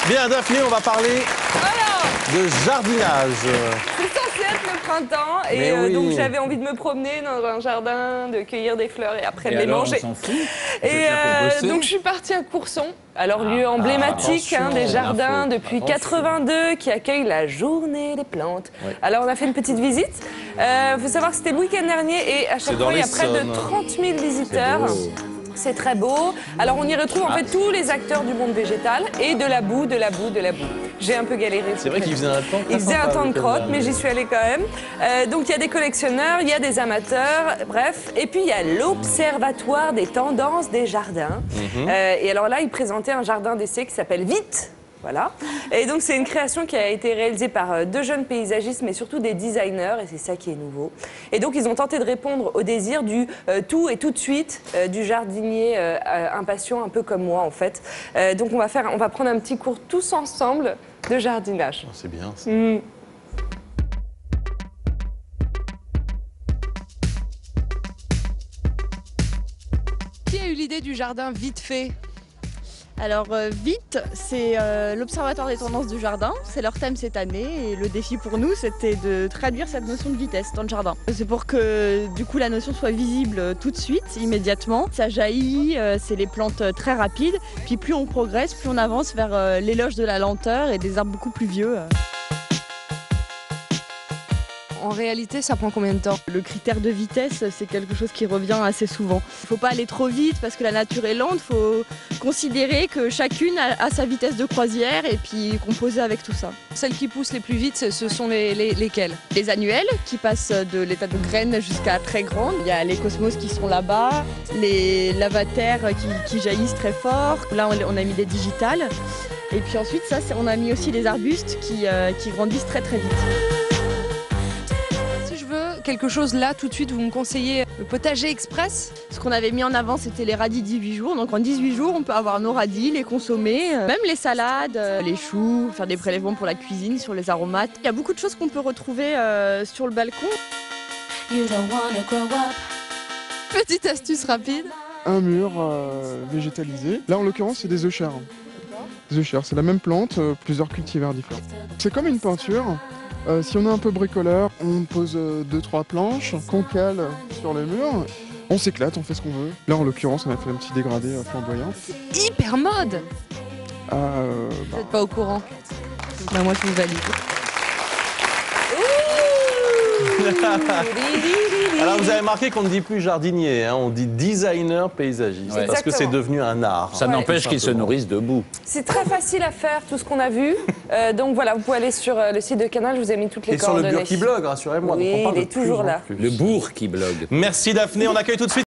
Bien, Daphné, on va parler de jardinage. C'est censé être le printemps et oui. donc j'avais envie de me promener dans un jardin, de cueillir des fleurs et après de les manger. On s'en fout. Et donc je suis partie à Courson, alors lieu emblématique des jardins depuis 82 qui accueille la journée des plantes. Ouais. Alors on a fait une petite visite. Faut savoir que c'était le week-end dernier et à chaque fois il y a près de 30 000 visiteurs. C'est très beau. Alors on y retrouve en fait tous les acteurs du monde végétal et de la boue, de la boue, de la boue. J'ai un peu galéré. C'est vrai qu'il faisait un temps. Il faisait un temps de crotte, mais j'y suis allée quand même. Donc il y a des collectionneurs, il y a des amateurs, bref. Et puis il y a l'Observatoire des tendances des jardins. Et alors là, il présentait un jardin d'essai qui s'appelle Vite. Voilà. Et donc c'est une création qui a été réalisée par deux jeunes paysagistes, mais surtout des designers, et c'est ça qui est nouveau. Et donc ils ont tenté de répondre au désir du tout et tout de suite du jardinier impatient, un peu comme moi en fait. Donc on va prendre un petit cours tous ensemble de jardinage. Oh, c'est bien ça. Qui a eu l'idée du jardin vite fait? Alors Vite, c'est l'Observatoire des tendances du jardin, c'est leur thème cette année et le défi pour nous c'était de traduire cette notion de vitesse dans le jardin. C'est pour que du coup la notion soit visible tout de suite, immédiatement. Ça jaillit, c'est les plantes très rapides, puis plus on progresse, plus on avance vers l'éloge de la lenteur et des arbres beaucoup plus vieux. En réalité, ça prend combien de temps? Le critère de vitesse, c'est quelque chose qui revient assez souvent. Il ne faut pas aller trop vite parce que la nature est lente, il faut considérer que chacune a sa vitesse de croisière et puis composer avec tout ça. Celles qui poussent les plus vite, ce sont lesquelles? Les annuelles qui passent de l'état de graines jusqu'à très grandes. Il y a les cosmos qui sont là-bas, les lavataires qui jaillissent très fort. Là, on a mis des digitales. Et puis ensuite, on a mis aussi des arbustes qui grandissent très très vite. Quelque chose là, tout de suite, vous me conseillez le potager express? Ce qu'on avait mis en avant, c'était les radis 18 jours. Donc en 18 jours, on peut avoir nos radis, les consommer, même les salades, les choux, faire des prélèvements pour la cuisine, sur les aromates. Il y a beaucoup de choses qu'on peut retrouver sur le balcon. Petite astuce rapide. Un mur végétalisé. Là, en l'occurrence, c'est des œchères. Des œchères, c'est la même plante, plusieurs cultivars différents. C'est comme une peinture. Si on est un peu bricoleur, on pose 2-3 planches qu'on cale sur les murs. On s'éclate, on fait ce qu'on veut. Là, en l'occurrence, on a fait un petit dégradé flamboyant. Hyper mode. Vous n'êtes pas au courant? Bah, moi, je vous valide. Alors vous avez remarqué qu'on ne dit plus jardinier, hein, on dit designer paysagiste, parce que c'est devenu un art. Ça n'empêche qu'ils se nourrissent debout. C'est très facile à faire, tout ce qu'on a vu. Donc voilà, vous pouvez aller sur le site de Canal, je vous ai mis toutes les coordonnées. Et sur le Burki Blog, rassurez-moi. Oui, il est toujours là. Le bourg qui blogue. Merci Daphné, on accueille tout de suite